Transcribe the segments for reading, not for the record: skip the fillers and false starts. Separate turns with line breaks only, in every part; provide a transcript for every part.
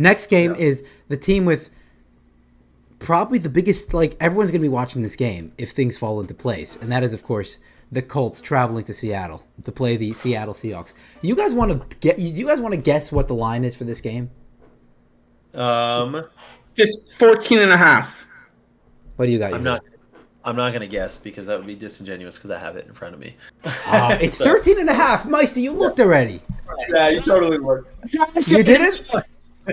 Next game is the team with probably the biggest, like, everyone's going to be watching this game if things fall into place. And that is, of course, the Colts traveling to Seattle to play the Seattle Seahawks. You guys want to guess what the line is for this game?
14.5.
What do you got?
I'm not going to guess because that would be disingenuous because I have it in front of me.
It's 13.5. Meisty, you looked already.
Yeah, you totally looked.
You did it?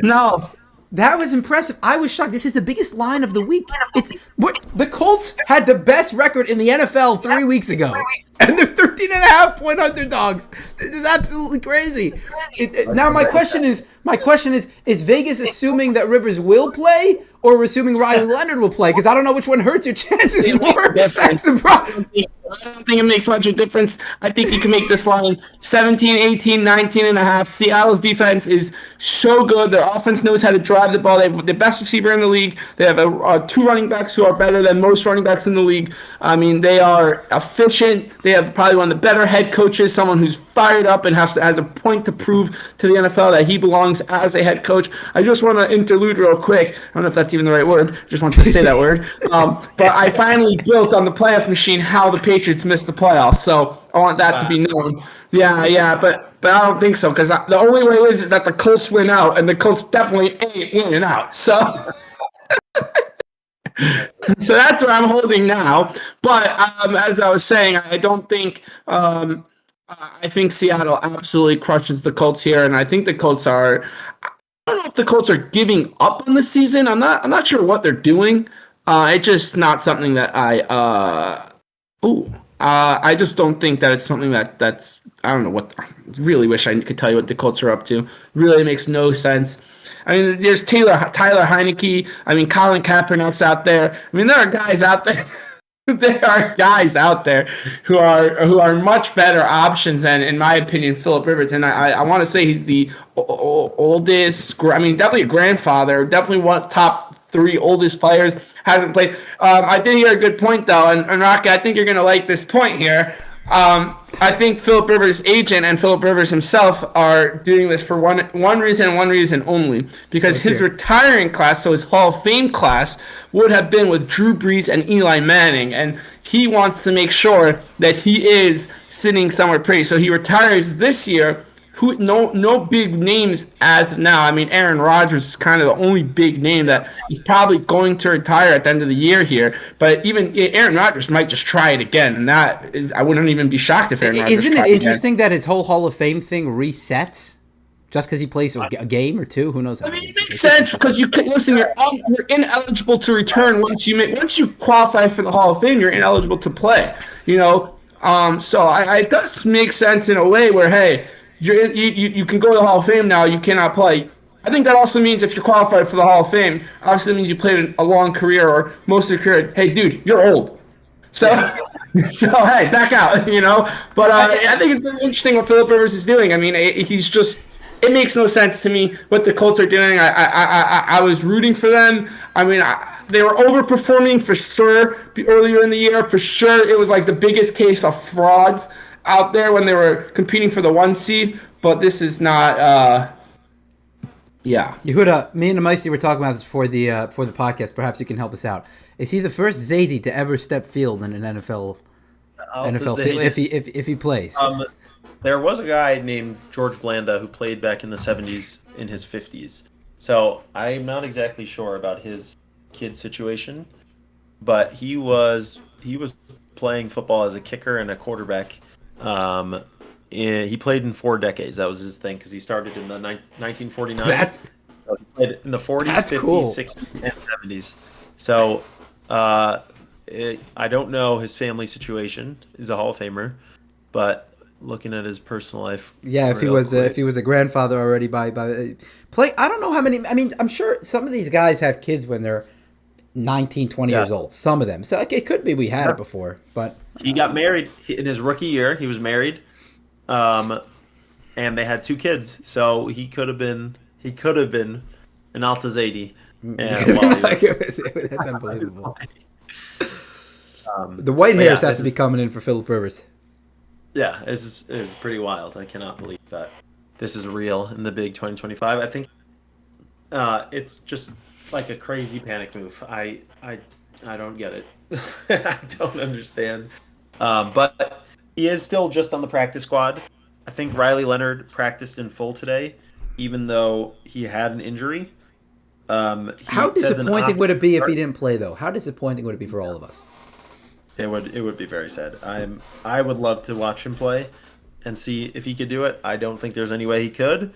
No.
That was impressive. I was shocked. This is the biggest line of the week. The Colts had the best record in the NFL 3 weeks ago, and they're 13.5-point underdogs. This is absolutely crazy. Now my question is: is Vegas assuming that Rivers will play, or assuming Riley Leonard will play? Because I don't know which one hurts your chances more. That's the problem.
I don't think it makes much of a difference. I think you can make this line 17, 18, 19.5. Seattle's defense is so good. Their offense knows how to drive the ball. They have the best receiver in the league. They have two running backs who are better than most running backs in the league. I mean, they are efficient. They have probably one of the better head coaches, someone who's fired up and has a point to prove to the NFL that he belongs as a head coach. I just want to interlude real quick. I don't know if that's even the right word. Just wanted to say that word. But I finally built on the playoff machine how the Patriots missed the playoffs, so I want that to be known. Yeah, but I don't think so, because the only way is that the Colts win out, and the Colts definitely ain't winning out. So, so that's what I'm holding now. But as I was saying, I don't think. I think Seattle absolutely crushes the Colts here, and I think the Colts are. I don't know if the Colts are giving up on the season. I'm not sure what they're doing. It's just not something that I just don't think that it's something that's I don't know what. I really wish I could tell you what the Colts are up to. Really makes no sense. I mean, there's Tyler Heineke. I mean, Colin Kaepernick's out there. I mean, there are guys out there. There are guys out there who are much better options than, in my opinion, Philip Rivers. And I want to say he's the oldest. I mean, definitely a grandfather. Definitely one top 3 oldest players. Hasn't played. I did hear a good point though, and Rocky, I think you're gonna like this point here. I think Philip Rivers' agent and Philip Rivers himself are doing this for one reason and one reason only. Because his retiring class, so his Hall of Fame class, would have been with Drew Brees and Eli Manning. And he wants to make sure that he is sitting somewhere pretty. So he retires this year. No big names as of now. I mean, Aaron Rodgers is kind of the only big name that he's probably going to retire at the end of the year here. But even Aaron Rodgers might just try it again, and that is, I wouldn't even be shocked if Aaron Rodgers tried it again.
Isn't it interesting that his whole Hall of Fame thing resets just because he plays a game or two? Who knows?
I mean, it makes sense because you're ineligible to return once you qualify for the Hall of Fame. You're ineligible to play. So it does make sense in a way where, hey, you can go to the Hall of Fame now. You cannot play. I think that also means if you're qualified for the Hall of Fame, obviously that means you played a long career or most of your career. Hey, dude, you're old. So hey, back out. But I think it's really interesting what Philip Rivers is doing. I mean, he's just. It makes no sense to me what the Colts are doing. I was rooting for them. I mean, they were overperforming for sure earlier in the year. For sure, it was like the biggest case of frauds out there when they were competing for the 1 seed, but this is not.
Yehuda, me and Meisty were talking about this for the podcast. Perhaps you can help us out. Is he the first Zadie to ever step field in an NFL field if he plays?
There was a guy named George Blanda who played back in the 70s in his 50s. So I'm not exactly sure about his kid situation, but he was playing football as a kicker and a quarterback. He played in 4 decades. That was his thing because he started in the 1949. He played in the 40s, 50s,
cool.
60s, and 70s. So I don't know his family situation. He's a Hall of Famer, but looking at his personal life,
if he was a grandfather already by play. I don't know how many. I mean, I'm sure some of these guys have kids when they're 19, 20 years old. Some of them. So it could be we had it before, but
he got married in his rookie year. He was married, and they had 2 kids. So he could have been an Altazadi.
That's unbelievable. The white hairs have to be coming in for Philip Rivers.
Yeah, this is pretty wild. I cannot believe that this is real in the big 2025. I think It's just like a crazy panic move. I don't get it. I don't understand. But he is still just on the practice squad. I think Riley Leonard practiced in full today, even though he had an injury.
How disappointing would it be if he didn't play, though? How disappointing would it be for all of us?
It would be very sad. I would love to watch him play and see if he could do it. I don't think there's any way he could,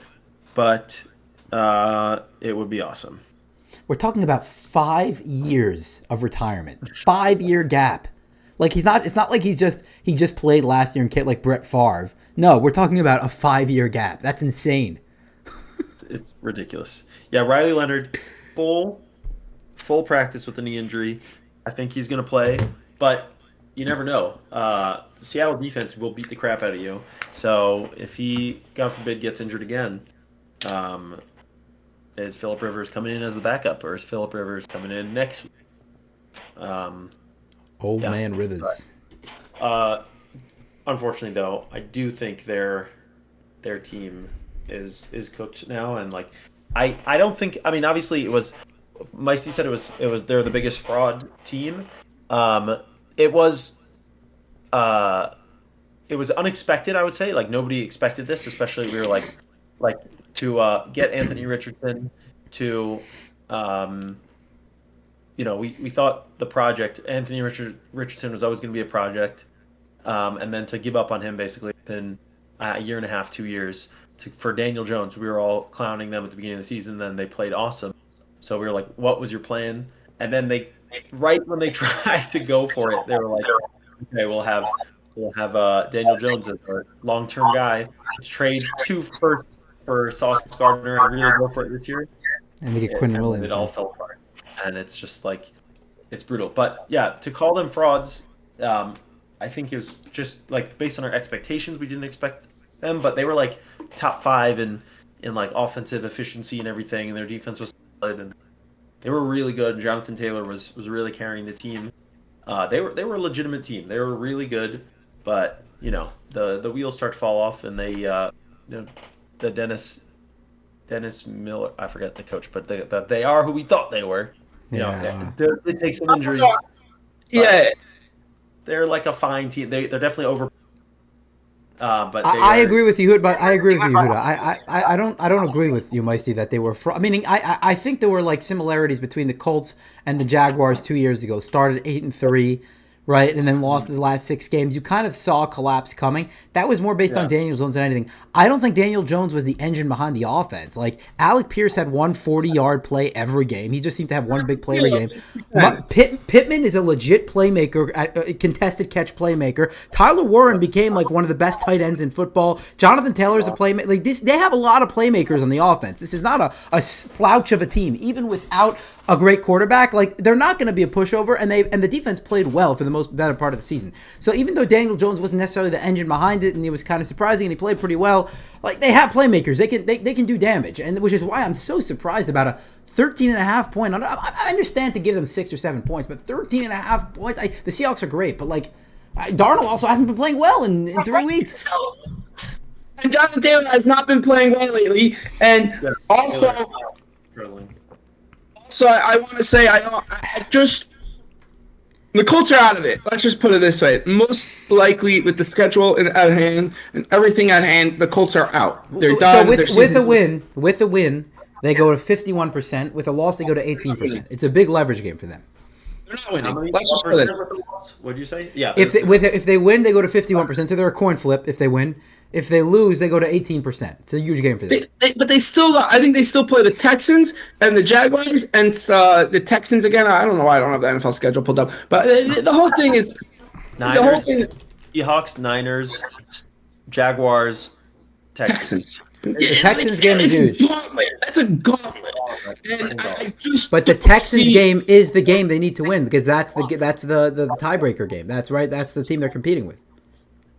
but it would be awesome.
We're talking about 5 years of retirement, 5-year gap. Like it's not like he just played last year and kid like Brett Favre. No, we're talking about a 5-year gap. That's insane.
It's ridiculous. Yeah, Riley Leonard, full practice with a knee injury. I think he's going to play, but you never know. The Seattle defense will beat the crap out of you. So if he, God forbid, gets injured again, is Phillip Rivers coming in as the backup, or is Phillip Rivers coming in next week?
Man Rivers.
Unfortunately, though, I do think their team is cooked now, and like I don't think. I mean, obviously, it was. Meisty said it was they're the biggest fraud team. It was unexpected, I would say. Like nobody expected this, especially we were like to get Anthony Richardson to we thought the project Anthony Richardson was always going to be a project, and then to give up on him basically within a year and a half, 2 years. For Daniel Jones, we were all clowning them at the beginning of the season. Then they played awesome, so we were like, "What was your plan?" And then right when they tried to go for it, they were like, "Okay, we'll have Daniel Jones as our long-term guy. Let's trade 2 firsts for Sauce Gardner and really go for it this year."
And they get Quinn Williams.
It all fell apart, and it's just like it's brutal. But yeah, to call them frauds, I think it was just like based on our expectations, we didn't expect them, but they were like top 5 in like offensive efficiency and everything, and their defense was solid, and they were really good. Jonathan Taylor was really carrying the team. They were a legitimate team. They were really good, but the wheels start to fall off, and they the Dennis Miller, I forget the coach, but they are who we thought they were. They take some injuries.
Yeah,
they're like a fine team. They're definitely over. But
I agree with you, but I agree with you, Yehuda. I don't agree with you, Meisty, that they were. Meaning, I think there were like similarities between the Colts and the Jaguars 2 years ago. Started 8-3, right, and then lost his last 6 games. You kind of saw a collapse coming. That was more based on Daniel Jones than anything. I don't think Daniel Jones was the engine behind the offense. Like Alec Pierce had one 40-yard play every game. He just seemed to have one big play every game. Pittman is a legit playmaker, a contested catch playmaker. Tyler Warren became like one of the best tight ends in football. Jonathan Taylor is a playmaker. Like they have a lot of playmakers on the offense. This is not a slouch of a team, even without a great quarterback. Like they're not going to be a pushover, and the defense played well for the most better part of the season. So even though Daniel Jones wasn't necessarily the engine behind it, and it was kind of surprising, and he played pretty well, like they have playmakers. They can do damage, and which is why I'm so surprised about a 13.5 point. I understand to give them 6 or 7 points, but 13.5 points. The Seahawks are great, but like Darnold also hasn't been playing well in 3 weeks.
And Jonathan Taylor has not been playing well lately, and also. So I want to say I just the Colts are out of it. Let's just put it this way: most likely, with the schedule at hand and everything at hand, the Colts are out. They're done.
So with a win, they go to 51%. With a loss, they go to 18%. It's a big leverage game for them.
They're not winning. Let's just put it.
What did you say? Yeah.
If they win, they go to 51%. So they're a coin flip. If they win. If they lose, they go to 18%. It's a huge game for them.
But they still, I think they still play the Texans and the Jaguars and the Texans again. I don't know why I don't have the NFL schedule pulled up. But the whole thing is
Niners, Seahawks, Niners, Jaguars, Texans.
The Texans game is huge.
That's a gauntlet.
But the Texans game is the game they need to win because that's the tiebreaker game. That's right. That's the team they're competing with.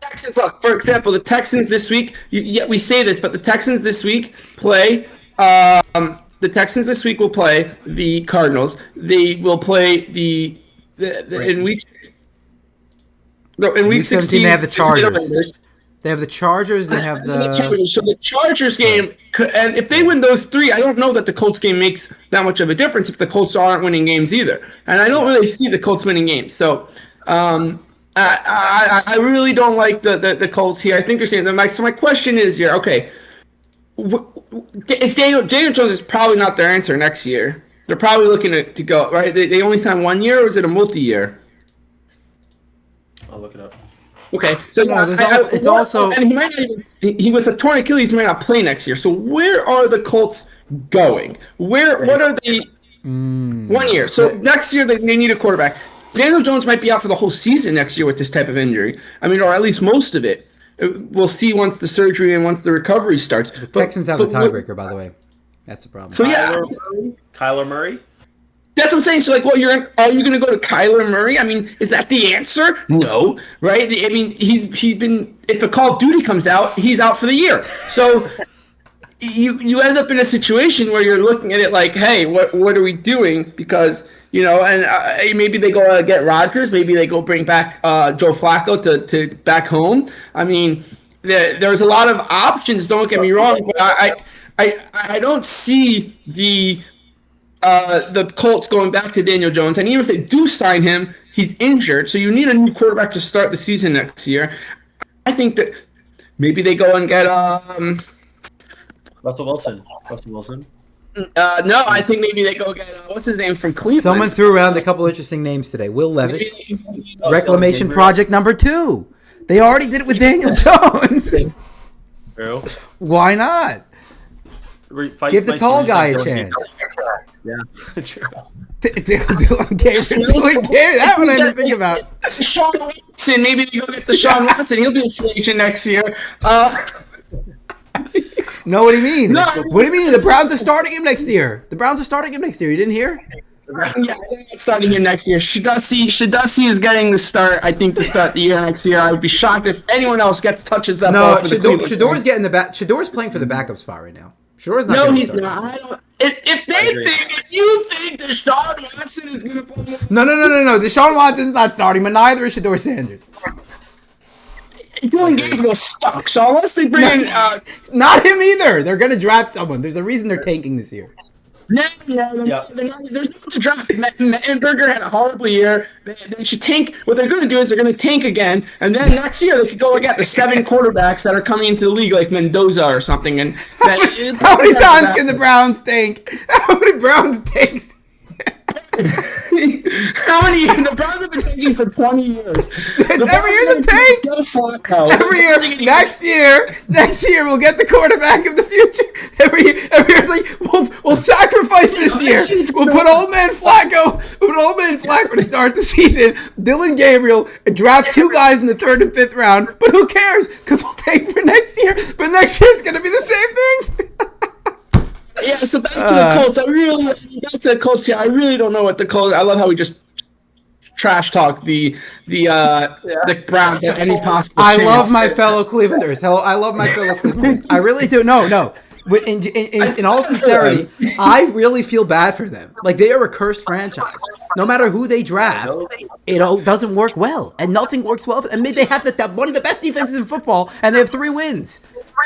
Texans, look, for example, the Texans this week. We say this, but the Texans this week play. The Texans this week will play the Cardinals. They will play in week 16.
They have the Chargers. They have the Chargers. They have the
Chargers. So the Chargers game, and if they win those 3, I don't know that the Colts game makes that much of a difference if the Colts aren't winning games either. And I don't really see the Colts winning games. So I really don't like the Colts here. I think they're saying that. So my question is here, okay, is Daniel Jones is probably not their answer next year. They're probably looking to go, right? They only signed 1 year, or is it a multi-year?
I'll look it up.
Okay, so
No, it's also
and he might not even, with a torn Achilles, he might not play next year. So where are the Colts going? What are they? 1 year. So next year they need a quarterback. Daniel Jones might be out for the whole season next year with this type of injury. I mean, or at least most of it. We'll see once the surgery and once the recovery starts.
the Texans have the tiebreaker, by the way. That's the problem.
So yeah,
Kyler Murray.
that's what I'm saying. So like, well, are you going to go to Kyler Murray? I mean, is that the answer? No, right? I mean, he's been. If a Call of Duty comes out, he's out for the year. So you end up in a situation where you're looking at it like, hey, what are we doing? Because and maybe they go get Rodgers, maybe they go bring back Joe Flacco to back home. I mean, there's a lot of options. Don't get me wrong, but I don't see the Colts going back to Daniel Jones, and even if they do sign him, he's injured, so you need a new quarterback to start the season next year. I think that maybe they go and get
Russell Wilson.
no, I think maybe they go get what's his name from Cleveland.
Someone threw around a couple interesting names today. Will Levis, Reclamation Project #2. They already did it with Daniel Jones.
True.
Why not? Give the tall guy a chance.
Yeah, true.
Dylan Gary. That one I didn't think about.
Deshaun Watson, maybe they go get Deshaun Watson. He'll be a free agent next year.
No, what do you mean?
No.
What do you mean? The Browns are starting him next year. You didn't hear?
Yeah, I think it's starting here next year. Shadussi is getting the start, I think, to start the year next year. I would be shocked if anyone else gets that ball for the Cleveland.
Shador's getting the back. Shador's playing for the backup spot right now. Shador's not.
No, he's not. I don't, if you think Deshaun Watson is going to play,
No. Deshaun Watson's not starting, but neither is Shador Sanders.
Dylan Gabriel stuck. So unless they bring in,
not him either. They're going to draft someone. There's a reason they're tanking this year.
There's no to draft. Mettenberger had a horrible year. They should tank. What they're going to do is they're going to tank again, and then next year they could go and get the 7 quarterbacks that are coming into the league, like Mendoza or something. And
how many times can the Browns tank? How many Browns tanks?
The Browns have been tanking for 20 years.
Every year's a tank. Every year. Next year we'll get the quarterback of the future. Every year it's like we'll sacrifice this year. We'll put old man Flacco to start the season. Dylan Gabriel, draft 2 guys in the 3rd and 5th round. But who cares? Because we'll tank for next year. But next year's gonna be the same thing.
Yeah, so back to the Colts. I really don't know what the Colts. I love how we just trash talk the Browns at any possible chance.
I love my fellow Clevelanders. I love my fellow Clevelanders. I really do. No. In all sincerity, I really feel bad for them. Like, they are a cursed franchise. No matter who they draft, it doesn't work well, and nothing works well. I mean, they have one of the best defenses in football, and they have 3 wins.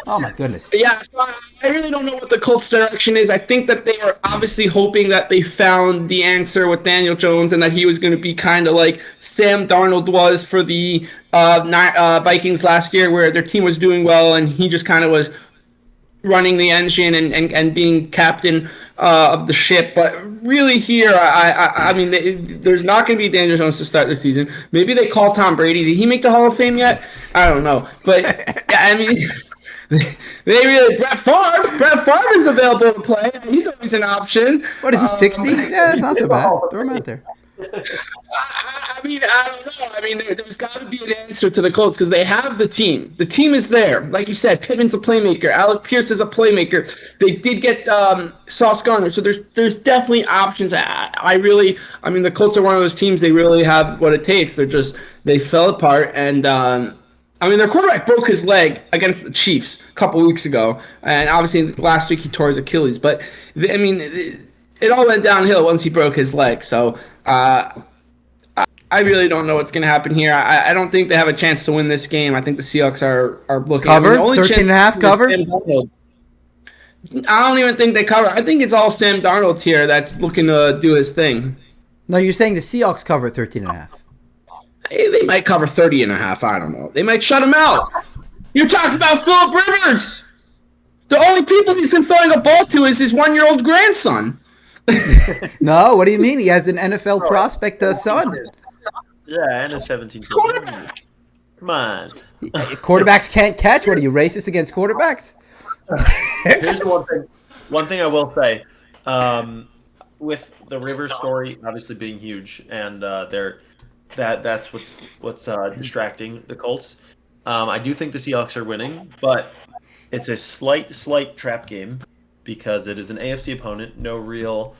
Oh my goodness.
Yeah, so I really don't know what the Colts' direction is. I think that they are obviously hoping that they found the answer with Daniel Jones and that he was going to be kind of like Sam Darnold was for the Vikings last year, where their team was doing well and he just kind of was running the engine and being captain of the ship. But really here, I mean, there's not going to be Daniel Jones to start the season. Maybe they call Tom Brady. Did he make the Hall of Fame yet? I don't know. But, yeah, I mean... Brett Favre is available to play. He's always an option.
What is he, 60? Yeah, that's not so bad. Throw him out there.
I mean, I don't know. I mean, there's got to be an answer to the Colts because they have the team. The team is there. Like you said, Pittman's a playmaker. Alec Pierce is a playmaker. They did get Sauce Gardner. So there's definitely options. I mean, the Colts are one of those teams. They really have what it takes. They fell apart and. I mean, their quarterback broke his leg against the Chiefs a couple weeks ago, and obviously last week he tore his Achilles. But, I mean, it all went downhill once he broke his leg. So, I really don't know what's going to happen here. I don't think they have a chance to win this game. I think the Seahawks are looking
Cover?
the only
13 and a half cover?
I don't even think they cover. I think it's all Sam Darnold here that's looking to do his thing.
No, you're saying the Seahawks cover 13 and a half.
They might cover 30 and a half. I don't know. They might shut him out. You're talking about Phillip Rivers. The only people he's been throwing a ball to is his 1-year-old grandson.
No, what do you mean? He has an NFL prospect son.
Yeah, and a 17. Come on.
Quarterbacks can't catch. What are you, racist against quarterbacks?
Here's one thing I will say. With the Rivers story obviously being huge, and that's what's distracting the Colts. I do think the Seahawks are winning, but it's a slight trap game because it is an AFC opponent, no real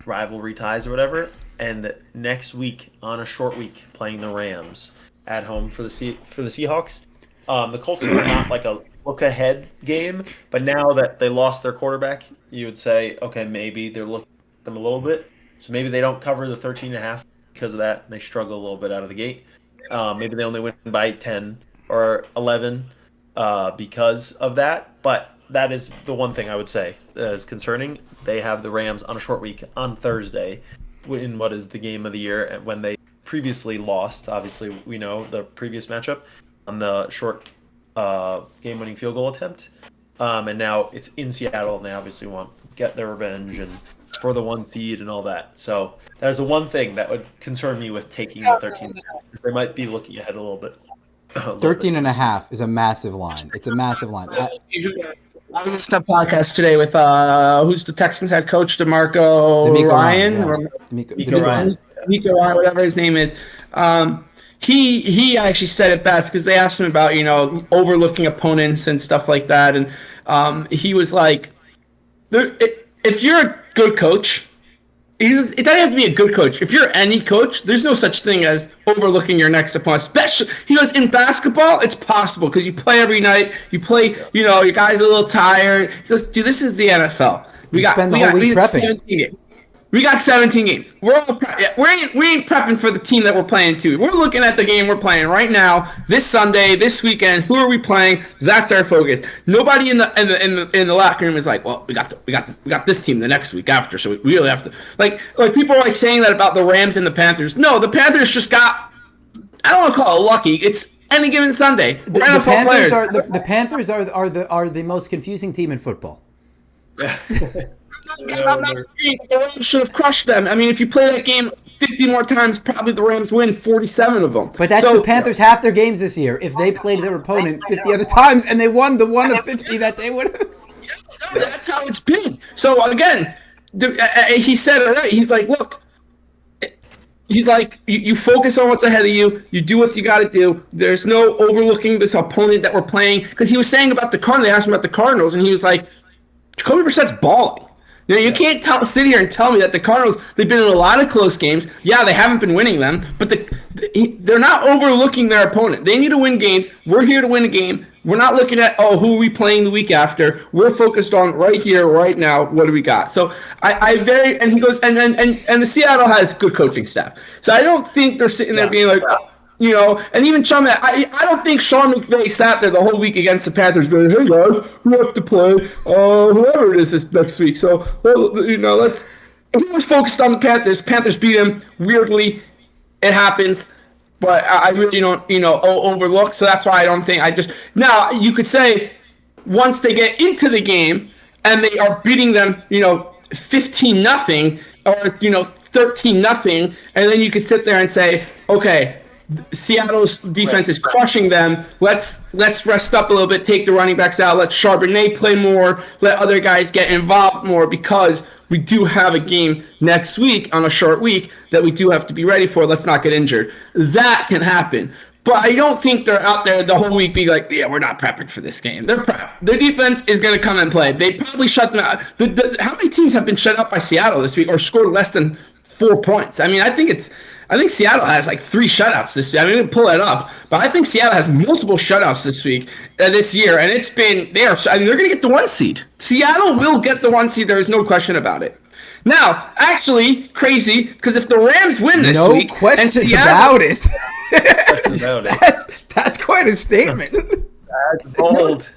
rivalry ties or whatever. And next week, on a short week, playing the Rams at home for the Seahawks. The Colts are not like a look-ahead game, but now that they lost their quarterback, you would say, okay, maybe they're looking at them a little bit. So maybe they don't cover the 13.5 because of that. They struggle a little bit out of the gate. Maybe they only win by 10 or 11 because of that. But that is the one thing I would say is concerning. They have the Rams on a short week on Thursday in what is the game of the year when they previously lost. Obviously, we know the previous matchup on the short game-winning field goal attempt. And now it's in Seattle, and they obviously want to get their revenge, and it's for the 1 seed and all that. So that is the one thing that would concern me with taking the 13. They might be looking ahead a little bit.
13 and a half is a massive line. It's a massive line.
I was on a podcast today with who's the Texans head coach, DeMarco Ryan,
DeMeco Ryan.
Nico Ryan, whatever his name is. He actually said it best because they asked him about overlooking opponents and stuff like that, and he was like, if you're a good coach, it doesn't have to be a good coach. If you're any coach, there's no such thing as overlooking your next opponent. Especially, he goes, in basketball, it's possible because you play every night. You play, your guys are a little tired. He goes, dude, this is the NFL. We got 17 games. We got 17 games. We're all we ain't prepping for the team that we're playing to. We're looking at the game we're playing right now, this Sunday, this weekend. Who are we playing? That's our focus. Nobody in the locker room is like, well, we got this team the next week after, so we really have to like people are like saying that about the Rams and the Panthers. No, the Panthers just got, I don't want to call it lucky. It's any given Sunday.
The Panthers are the most confusing team in football.
The Rams should have crushed them. I mean, if you play that game 50 more times, probably the Rams win 47 of them.
But that's the Panthers half their games this year. If they played their opponent 50 other times and they won the one of 50 that they would have.
No, that's how it's been. So, again, he said it right. He's like, look, he's like, you focus on what's ahead of you. You do what you got to do. There's no overlooking this opponent that we're playing. Because he was saying about the Cardinals. They asked him about the Cardinals, and he was like, Jacoby Brissett's balling. You can't sit here and tell me that the Cardinals, they've been in a lot of close games. Yeah, they haven't been winning them, but they're not overlooking their opponent. They need to win games. We're here to win a game. We're not looking at, who are we playing the week after? We're focused on right here, right now, what do we got? So and he goes, and the Seattle has good coaching staff. So I don't think they're sitting there being like, and even Sean, I don't think Sean McVay sat there the whole week against the Panthers going, hey guys, we have to play whoever it is this next week. So, let's. He was focused on the Panthers. Panthers beat him weirdly. It happens, but I really don't, overlook. So that's why I don't think now you could say once they get into the game and they are beating them, 15-0 or 13-0, and then you could sit there and say, okay, Seattle's defense is crushing them. Let's rest up a little bit, take the running backs out, let Charbonnet play more, let other guys get involved more because we do have a game next week on a short week that we do have to be ready for. Let's not get injured. That can happen. But I don't think they're out there the whole week being like, yeah, we're not prepping for this game. They're prepped. Their defense is going to come and play. They probably shut them out. How many teams have been shut out by Seattle this week or scored less than 4 points. I mean, I think Seattle has like 3 shutouts this year. I mean, we can pull that up, but I think Seattle has multiple shutouts this year, and they're going to get the 1 seed. Seattle will get the 1 seed. There is no question about it. Now, actually, crazy, because if the Rams win this week,
no question
Seattle,
about it. That's quite a statement.
That's bold.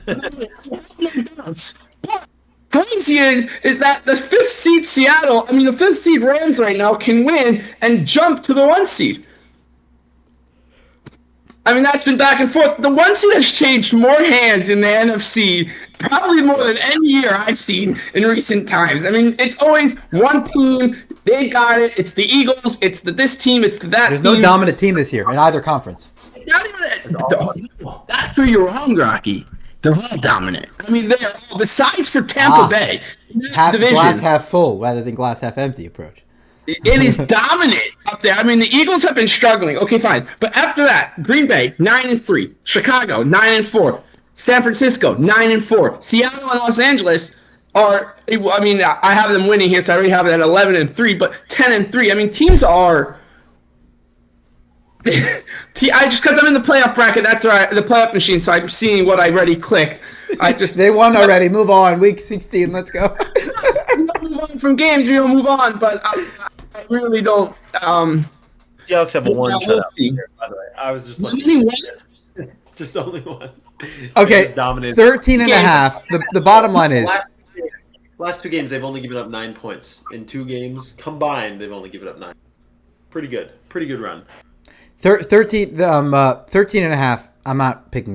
Crazy is that the 5th seed Seattle, the 5th seed Rams right now can win and jump to the 1 seed. I mean, that's been back and forth. The 1 seed has changed more hands in the NFC, probably more than any year I've seen in recent times. I mean, it's always one team. They got it. It's the Eagles. It's this team. It's that
There's
team.
no dominant team this year in either conference.
That's where you're wrong, Rocky. They're all dominant. I mean, they're all, besides for Tampa Bay.
Glass half full rather than glass half empty approach.
It is dominant up there. I mean, the Eagles have been struggling. Okay, fine. But after that, Green Bay, 9-3. Chicago, 9-4. San Francisco, 9-4. Seattle and Los Angeles are, I mean, I have them winning here, so I already have it at 11-3, but 10-3. I mean, teams are... just because I'm in the playoff bracket, that's right, the playoff machine, so I'm seeing what I already clicked.
They won already. Move on. Week 16. Let's go.
Move on from games. We don't move on, but I really don't.
Seahawks have a one
we'll
shutout. By the way, I was just like, just only one.
Okay, 13 and a half. The bottom line is
last 2 games they've only given up 9 points. In 2 games combined, they've only given up 9. Pretty good run.
13 and a half. I'm not picking them.